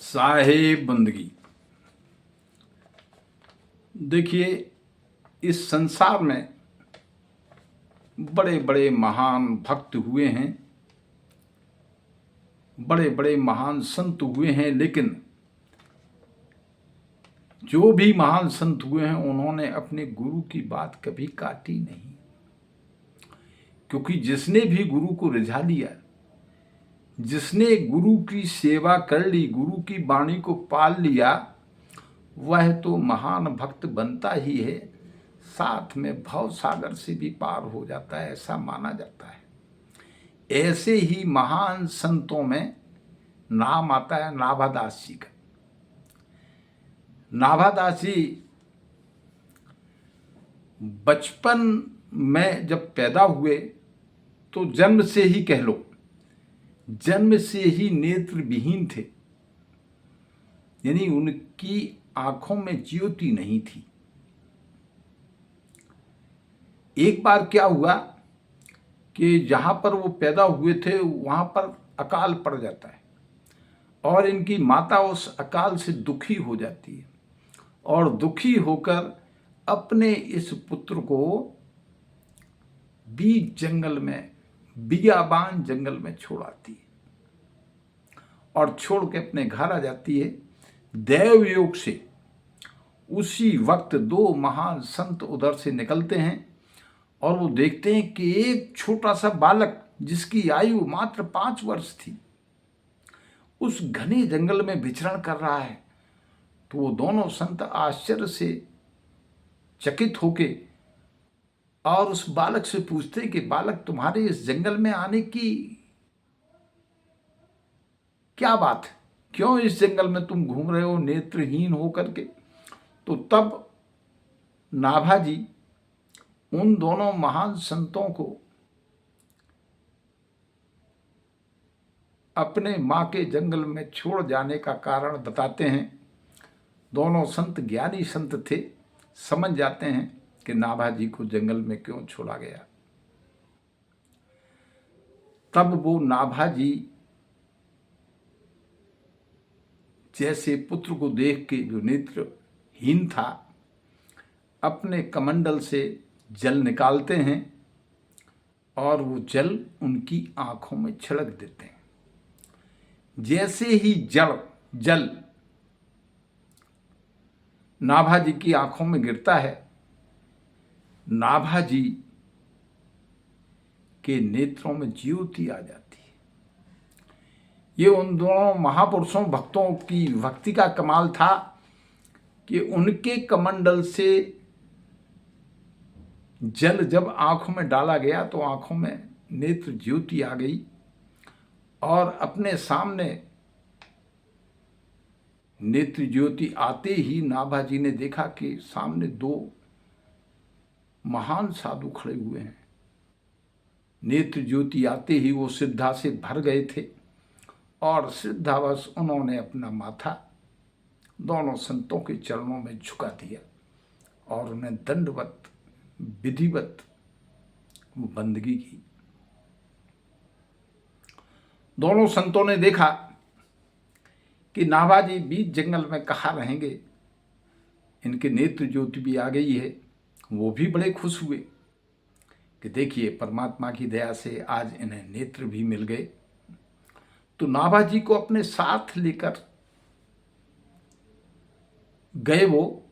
साहेब बंदगी। देखिए, इस संसार में बड़े बड़े महान भक्त हुए हैं, बड़े बड़े महान संत हुए हैं, लेकिन जो भी महान संत हुए हैं उन्होंने अपने गुरु की बात कभी काटी नहीं। क्योंकि जिसने भी गुरु को रिझा लिया, जिसने गुरु की सेवा कर ली, गुरु की वाणी को पाल लिया, वह तो महान भक्त बनता ही है, साथ में भव सागर से भी पार हो जाता है, ऐसा माना जाता है। ऐसे ही महान संतों में नाम आता है नाभादास जी का। नाभादास जी बचपन में जब पैदा हुए तो जन्म से ही कह लो, जन्म से ही नेत्र विहीन थे, यानी उनकी आंखों में ज्योति नहीं थी। एक बार क्या हुआ कि जहां पर वो पैदा हुए थे वहां पर अकाल पड़ जाता है और इनकी माता उस अकाल से दुखी हो जाती है और दुखी होकर अपने इस पुत्र को बीच जंगल में, बियाबान जंगल में छोड़ आती है और छोड़ के अपने घर आ जाती है। दैव योग से उसी वक्त दो महान संत उधर से निकलते हैं और वो देखते हैं कि एक छोटा सा बालक जिसकी आयु मात्र 5 वर्ष थी उस घने जंगल में विचरण कर रहा है। तो वो दोनों संत आश्चर्य से चकित होके और उस बालक से पूछते कि बालक, तुम्हारे इस जंगल में आने की क्या बात है, क्यों इस जंगल में तुम घूम रहे हो नेत्रहीन होकर के। तो तब नाभाजी उन दोनों महान संतों को अपने मां के जंगल में छोड़ जाने का कारण बताते हैं। दोनों संत ज्ञानी संत थे, समझ जाते हैं कि नाभाजी को जंगल में क्यों छोड़ा गया। तब वो नाभाजी जैसे पुत्र को देख के जो नेत्रहीन था, अपने कमंडल से जल निकालते हैं और वो जल उनकी आंखों में छिड़क देते हैं। जैसे ही जल नाभाजी की आंखों में गिरता है, नाभाजी के नेत्रों में ज्योति आ जाती है। ये उन दोनों महापुरुषों भक्तों की भक्ति का कमाल था कि उनके कमंडल से जल जब आंखों में डाला गया तो आंखों में नेत्र ज्योति आ गई और अपने सामने नेत्र ज्योति आते ही नाभाजी ने देखा कि सामने दो महान साधु खड़े हुए हैं। नेत्र ज्योति आते ही वो श्रद्धा से भर गए थे और श्रद्धावश उन्होंने अपना माथा दोनों संतों के चरणों में झुका दिया और उन्हें दंडवत विधिवत बंदगी की। दोनों संतों ने देखा कि नाभाजी बीच जंगल में कहाँ रहेंगे, इनके नेत्र ज्योति भी आ गई है। वो भी बड़े खुश हुए कि देखिए परमात्मा की दया से आज इन्हें नेत्र भी मिल गए। तो नाभाजी को अपने साथ लेकर गए वो,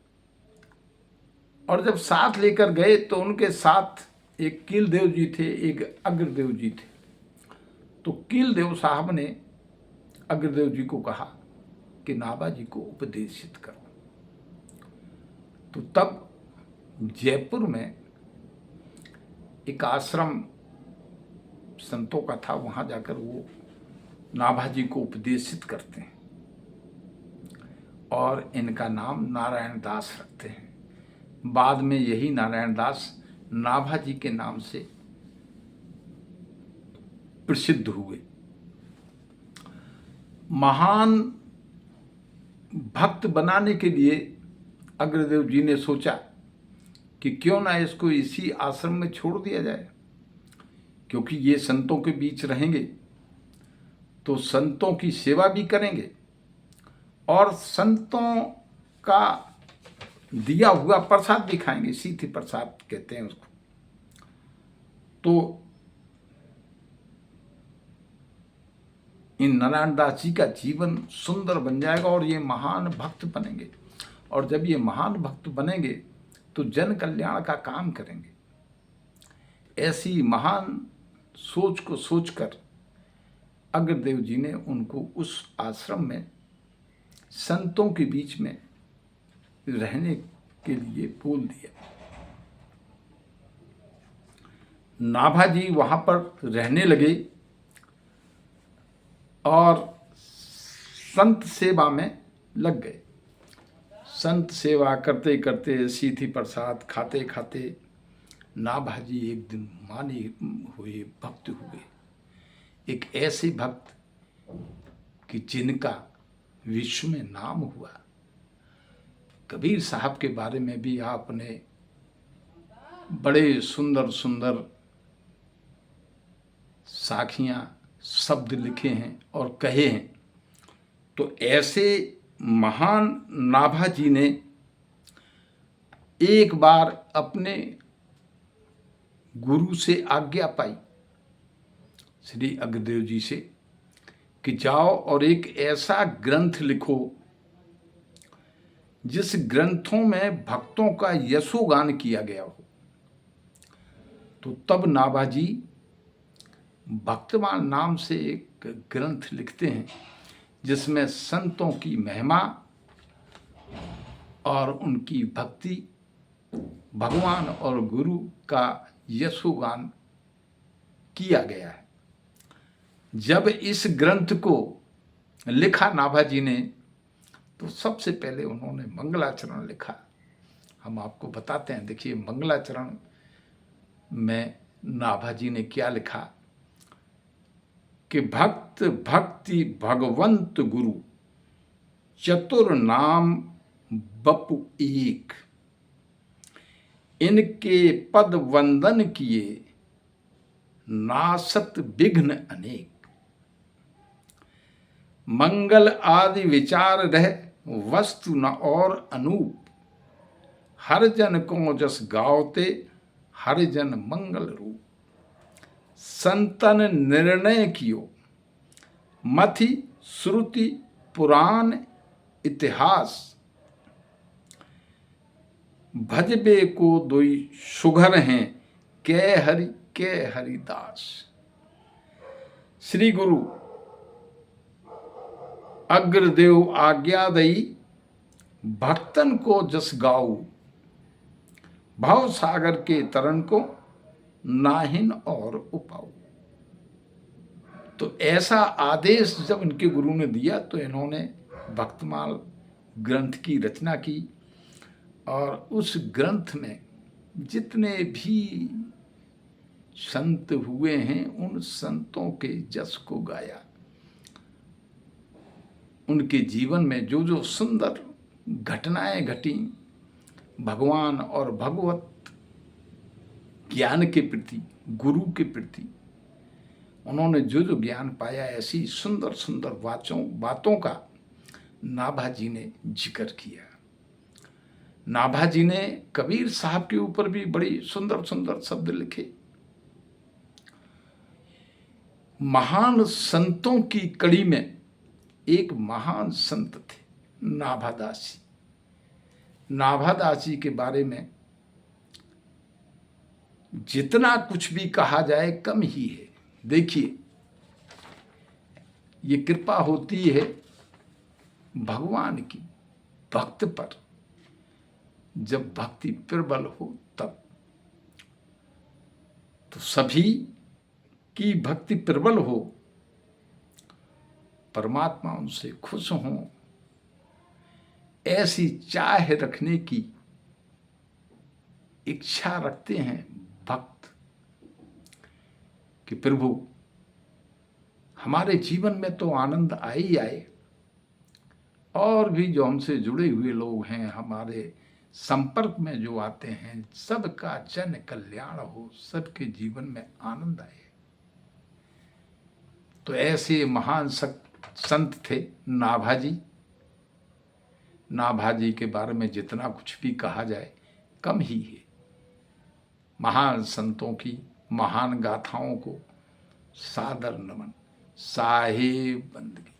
और जब साथ लेकर गए तो उनके साथ एक कीलदेव जी थे, एक अग्रदेव जी थे। तो कीलदेव साहब ने अग्रदेव जी को कहा कि नाभाजी को उपदेशित करो। तो तब जयपुर में एक आश्रम संतों का था, वहां जाकर वो नाभाजी को उपदेशित करते हैं और इनका नाम नारायण दास रखते हैं। बाद में यही नारायण दास नाभाजी के नाम से प्रसिद्ध हुए। महान भक्त बनाने के लिए अग्रदेव जी ने सोचा कि क्यों ना इसको इसी आश्रम में छोड़ दिया जाए, क्योंकि ये संतों के बीच रहेंगे तो संतों की सेवा भी करेंगे और संतों का दिया हुआ प्रसाद भी खाएंगे, सीधी प्रसाद कहते हैं उसको। तो इन नारायण दास जी का जीवन सुंदर बन जाएगा और ये महान भक्त बनेंगे। और जब ये महान भक्त बनेंगे तो जन कल्याण का काम करेंगे। ऐसी महान सोच को सोचकर अग्रदेव जी ने उनको उस आश्रम में संतों के बीच में रहने के लिए बोल दिया। नाभा जी वहां पर रहने लगे और संत सेवा में लग गए। संत सेवा करते करते, सीधी प्रसाद खाते खाते नाभा जी एक दिन मानी हुए, भक्त हुए। एक ऐसे भक्त कि जिनका विश्व में नाम हुआ। कबीर साहब के बारे में भी आपने बड़े सुंदर सुंदर साखियां शब्द लिखे हैं और कहे हैं। तो ऐसे महान नाभा जी ने एक बार अपने गुरु से आज्ञा पाई, श्री अग्रदेव जी से, कि जाओ और एक ऐसा ग्रंथ लिखो जिस ग्रंथों में भक्तों का यशोगान किया गया हो। तो तब नाभा जी भक्तमान नाम से एक ग्रंथ लिखते हैं जिसमें संतों की महिमा और उनकी भक्ति, भगवान और गुरु का यशोगान किया गया है। जब इस ग्रंथ को लिखा नाभा जी ने तो सबसे पहले उन्होंने मंगलाचरण लिखा। हम आपको बताते हैं, देखिए मंगलाचरण में नाभा जी ने क्या लिखा कि भक्त भक्ति भगवंत गुरु चतुर नाम बपु एक, इनके पद वंदन किए नासत विघ्न अनेक। मंगल आदि विचार रह वस्तु न और अनूप, हर जन को जस गावते हर जन मंगल रूप। संतन निर्णय कियो मथि श्रुति पुराण इतिहास, भजबे को दोई सुघर हैं कै हरि कै हरिदास। श्री गुरु अग्रदेव आज्ञा दई भक्तन को जस गाऊ, भव सागर के तरन को नाहिन और उपाऊ। तो ऐसा आदेश जब इनके गुरु ने दिया तो इन्होंने भक्तमाल ग्रंथ की रचना की और उस ग्रंथ में जितने भी संत हुए हैं उन संतों के जस को गाया। उनके जीवन में जो जो सुंदर घटनाएं घटी, भगवान और भगवत ज्ञान के प्रति, गुरु के प्रति उन्होंने जो जो ज्ञान पाया, ऐसी सुंदर सुंदर बातों का नाभा जी ने जिक्र किया। नाभा जी ने कबीर साहब के ऊपर भी बड़ी सुंदर सुंदर शब्द लिखे। महान संतों की कड़ी में एक महान संत थे नाभादास जी। नाभादास जी के बारे में जितना कुछ भी कहा जाए कम ही है। देखिए, ये कृपा होती है भगवान की भक्त पर, जब भक्ति प्रबल हो तब। तो सभी की भक्ति प्रबल हो, परमात्मा उनसे खुश हो, ऐसी चाह रखने की इच्छा रखते हैं भक्त कि प्रभु हमारे जीवन में तो आनंद आए ही आए, और भी जो हमसे जुड़े हुए लोग हैं, हमारे संपर्क में जो आते हैं, सबका जन कल्याण हो, सबके जीवन में आनंद आए। तो ऐसे महान संत थे नाभा जी। नाभाजी के बारे में जितना कुछ भी कहा जाए कम ही है। महान संतों की महान गाथाओं को सादर नमन, साहिब बंदगी।